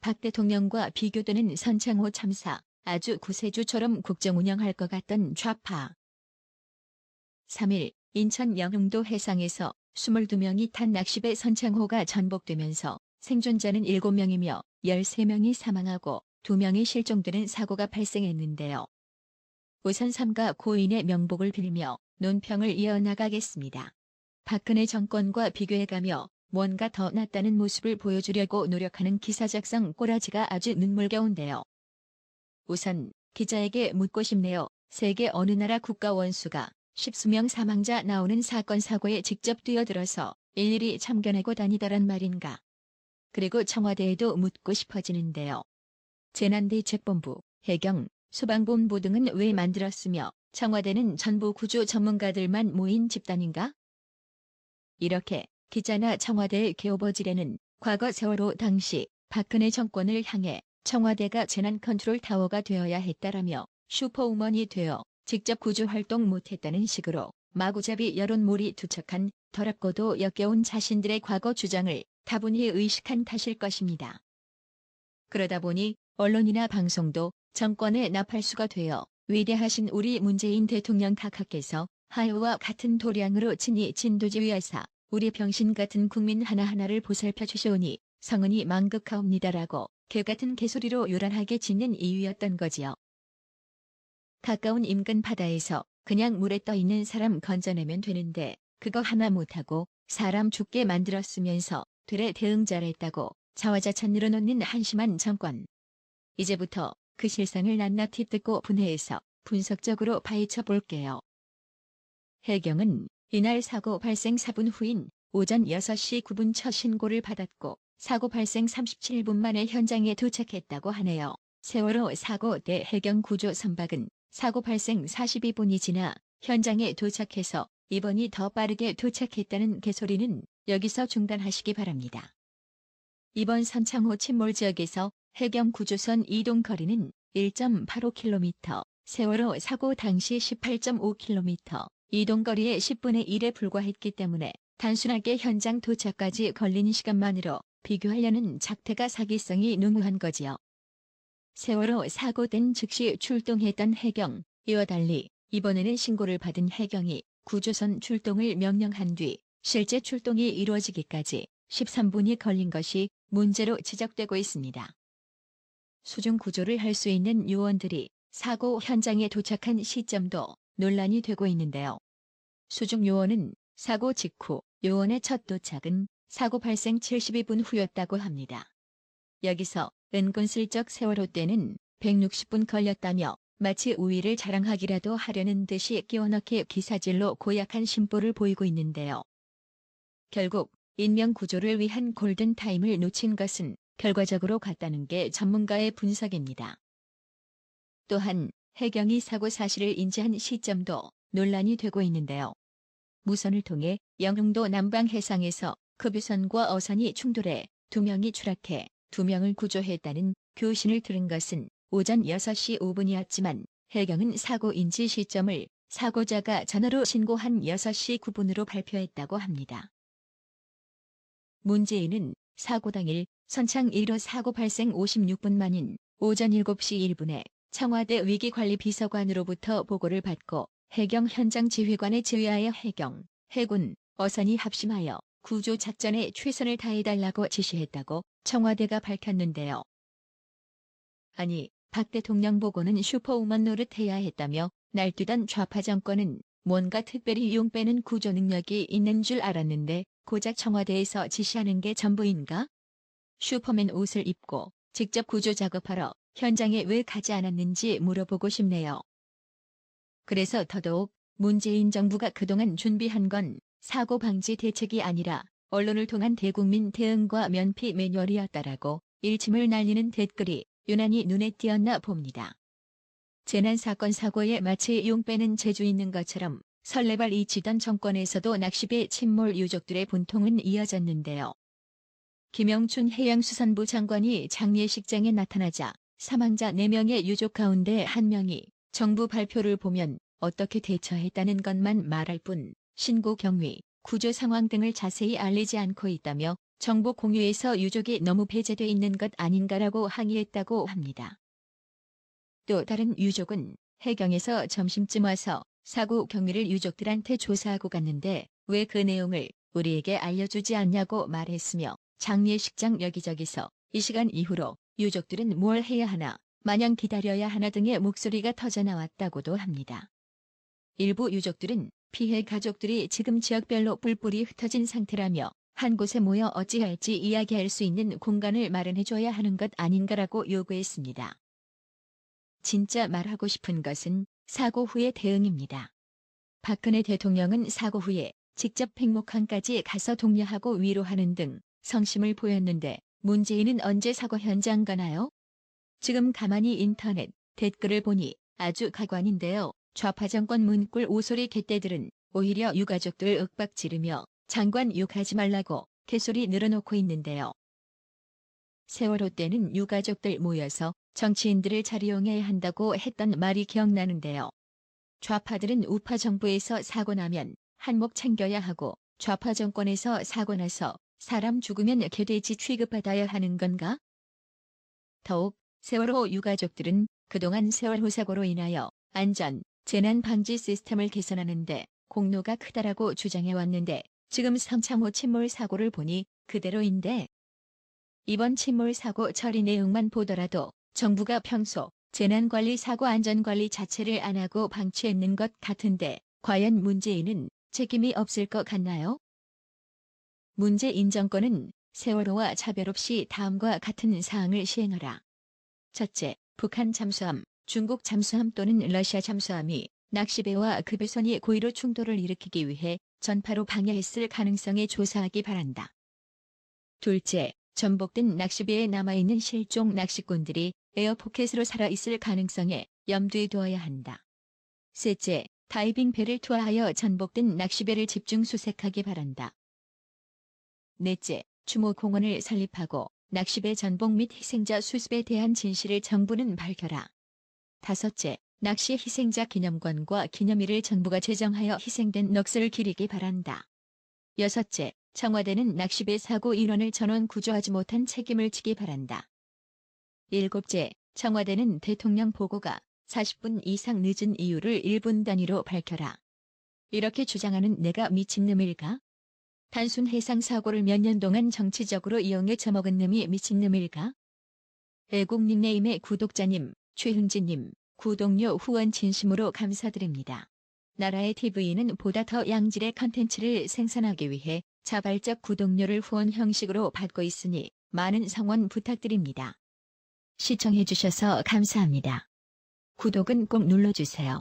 박 대통령과 비교되는 선창호 참사, 아주 구세주처럼 국정 운영할 것 같던 좌파. 3일 인천 영흥도 해상에서 22명이 탄 낚시배 선창호가 전복되면서 생존자는 7명이며 13명이 사망하고 2명이 실종되는 사고가 발생했는데요. 우선 삼가 고인의 명복을 빌며 논평을 이어나가겠습니다. 박근혜 정권과 비교해가며 뭔가 더 낫다는 모습을 보여주려고 노력하는 기사 작성 꼬라지가 아주 눈물겨운데요. 우선 기자에게 묻고 싶네요. 세계 어느 나라 국가 원수가 십수명 사망자 나오는 사건 사고에 직접 뛰어들어서 일일이 참견하고 다니더란 말인가. 그리고 청와대에도 묻고 싶어지는데요. 재난대책본부, 해경, 소방본부 등은 왜 만들었으며 청와대는 전부 구조 전문가들만 모인 집단인가? 이렇게 기자나 청와대의 개오버질에는 과거 세월호 당시 박근혜 정권을 향해 청와대가 재난 컨트롤 타워가 되어야 했다라며 슈퍼우먼이 되어 직접 구조활동 못했다는 식으로 마구잡이 여론몰이 투척한 더럽고도 역겨운 자신들의 과거 주장을 다분히 의식한 탓일 것입니다. 그러다 보니 언론이나 방송도 정권의 나팔수가 되어 위대하신 우리 문재인 대통령 각하께서 하여와 같은 도량으로 친히 진도지휘하사 우리 병신 같은 국민 하나하나를 보살펴 주시오니 성은이 망극하옵니다라고 개같은 개소리로 요란하게 짓는 이유였던 거지요. 가까운 인근 바다에서 그냥 물에 떠 있는 사람 건져내면 되는데 그거 하나 못하고 사람 죽게 만들었으면서 되레 대응 잘했다고 자화자찬 늘어놓는 한심한 정권. 이제부터 그 실상을 낱낱이 듣고 분해해서 분석적으로 파헤쳐 볼게요. 해경은 이날 사고 발생 4분 후인 오전 6시 9분 첫 신고를 받았고 사고 발생 37분 만에 현장에 도착했다고 하네요. 세월호 사고 때 해경 구조 선박은 사고 발생 42분이 지나 현장에 도착해서 이번이 더 빠르게 도착했다는 개소리는 여기서 중단하시기 바랍니다. 이번 선창호 침몰 지역에서 해경 구조선 이동 거리는 1.85km, 세월호 사고 당시 18.5km, 이동거리의 10분의 1에 불과했기 때문에 단순하게 현장 도착까지 걸린 시간만으로 비교하려는 작태가 사기성이 농후한 거지요. 세월호 사고된 즉시 출동했던 해경, 이와 달리 이번에는 신고를 받은 해경이 구조선 출동을 명령한 뒤 실제 출동이 이루어지기까지 13분이 걸린 것이 문제로 지적되고 있습니다. 수중 구조를 할 수 있는 요원들이 사고 현장에 도착한 시점도 논란이 되고 있는데요. 수중 요원은 사고 직후, 요원의 첫 도착은 사고 발생 72분 후였다고 합니다. 여기서 은근슬쩍 세월호 때는 160분 걸렸다며 마치 우위를 자랑하기라도 하려는 듯이 끼워넣기 기사질로 고약한 심보를 보이고 있는데요. 결국 인명구조를 위한 골든타임을 놓친 것은 결과적으로 같다는 게 전문가의 분석입니다. 또한 해경이 사고 사실을 인지한 시점도 논란이 되고 있는데요. 무선을 통해 영흥도 남방 해상에서 급유선과 어선이 충돌해 2명이 추락해 2명을 구조했다는 교신을 들은 것은 오전 6시 5분이었지만 해경은 사고 인지 시점을 사고자가 전화로 신고한 6시 9분으로 발표했다고 합니다. 문재인은 사고 당일 선창 1호 사고 발생 56분 만인 오전 7시 1분에 청와대 위기관리비서관으로부터 보고를 받고 해경 현장 지휘관에 지휘하여 해경, 해군, 어선이 합심하여 구조작전에 최선을 다해달라고 지시했다고 청와대가 밝혔는데요. 아니, 박 대통령 보고는 슈퍼우먼 노릇해야 했다며 날뛰던 좌파 정권은 뭔가 특별히 용 빼는 구조 능력이 있는 줄 알았는데 고작 청와대에서 지시하는 게 전부인가? 슈퍼맨 옷을 입고 직접 구조 작업하러 현장에 왜 가지 않았는지 물어보고 싶네요. 그래서 더더욱 문재인 정부가 그동안 준비한 건 사고 방지 대책이 아니라 언론을 통한 대국민 대응과 면피 매뉴얼이었다라고 일침을 날리는 댓글이 유난히 눈에 띄었나 봅니다. 재난 사건 사고에 마치 용 빼는 재주 있는 것처럼 설레발 이치던 정권에서도 낚시배 침몰 유족들의 분통은 이어졌는데요. 김영춘 해양수산부 장관이 장례식장에 나타나자 사망자 4명의 유족 가운데 1명이 정부 발표를 보면 어떻게 대처했다는 것만 말할 뿐 신고 경위, 구조 상황 등을 자세히 알리지 않고 있다며 정보 공유에서 유족이 너무 배제돼 있는 것 아닌가라고 항의했다고 합니다. 또 다른 유족은 해경에서 점심쯤 와서 사고 경위를 유족들한테 조사하고 갔는데 왜 그 내용을 우리에게 알려주지 않냐고 말했으며 장례식장 여기저기서 이 시간 이후로 유족들은 뭘 해야 하나, 마냥 기다려야 하나 등의 목소리가 터져나왔다고도 합니다. 일부 유족들은 피해 가족들이 지금 지역별로 뿔뿔이 흩어진 상태라며 한 곳에 모여 어찌할지 이야기할 수 있는 공간을 마련해줘야 하는 것 아닌가라고 요구했습니다. 진짜 말하고 싶은 것은 사고 후의 대응입니다. 박근혜 대통령은 사고 후에 직접 백목항까지 가서 독려하고 위로하는 등 성심을 보였는데 문재인은 언제 사고 현장 가나요? 지금 가만히 인터넷 댓글을 보니 아주 가관인데요. 좌파 정권 문꿀 오소리 개떼들은 오히려 유가족들 윽박 지르며 장관 욕하지 말라고 개소리 늘어놓고 있는데요. 세월호 때는 유가족들 모여서 정치인들을 잘 이용해야 한다고 했던 말이 기억나는데요. 좌파들은 우파 정부에서 사고 나면 한몫 챙겨야 하고 좌파 정권에서 사고 나서 사람 죽으면 개돼지 취급받아야 하는 건가? 더욱 세월호 유가족들은 그동안 세월호 사고로 인하여 안전, 재난 방지 시스템을 개선하는데 공로가 크다라고 주장해왔는데 지금 성창호 침몰 사고를 보니 그대로인데 이번 침몰 사고 처리 내용만 보더라도 정부가 평소 재난관리 사고 안전관리 자체를 안 하고 방치했는 것 같은데 과연 문재인은 책임이 없을 것 같나요? 문재인 정권은 세월호와 차별 없이 다음과 같은 사항을 시행하라. 첫째, 북한 잠수함, 중국 잠수함 또는 러시아 잠수함이 낚시배와 급유선이 고의로 충돌을 일으키기 위해 전파로 방해했을 가능성에 조사하기 바란다. 둘째, 전복된 낚시배에 남아있는 실종 낚시꾼들이 에어포켓으로 살아있을 가능성에 염두에 두어야 한다. 셋째, 다이빙 배를 투하하여 전복된 낚시배를 집중 수색하기 바란다. 넷째, 추모 공원을 설립하고 낚시배 전복 및 희생자 수습에 대한 진실을 정부는 밝혀라. 다섯째, 낚시 희생자 기념관과 기념일을 정부가 제정하여 희생된 넋을 기리기 바란다. 여섯째, 청와대는 낚시배 사고 인원을 전원 구조하지 못한 책임을 지기 바란다. 일곱째, 청와대는 대통령 보고가 40분 이상 늦은 이유를 1분 단위로 밝혀라. 이렇게 주장하는 내가 미친놈일까? 단순 해상 사고를 몇 년 동안 정치적으로 이용해 처먹은 놈이 미친놈일까? 애국 닉네임의 구독자님, 최흥진님, 구독료 후원 진심으로 감사드립니다. 나라의 TV는 보다 더 양질의 컨텐츠를 생산하기 위해 자발적 구독료를 후원 형식으로 받고 있으니 많은 성원 부탁드립니다. 시청해주셔서 감사합니다. 구독은 꼭 눌러주세요.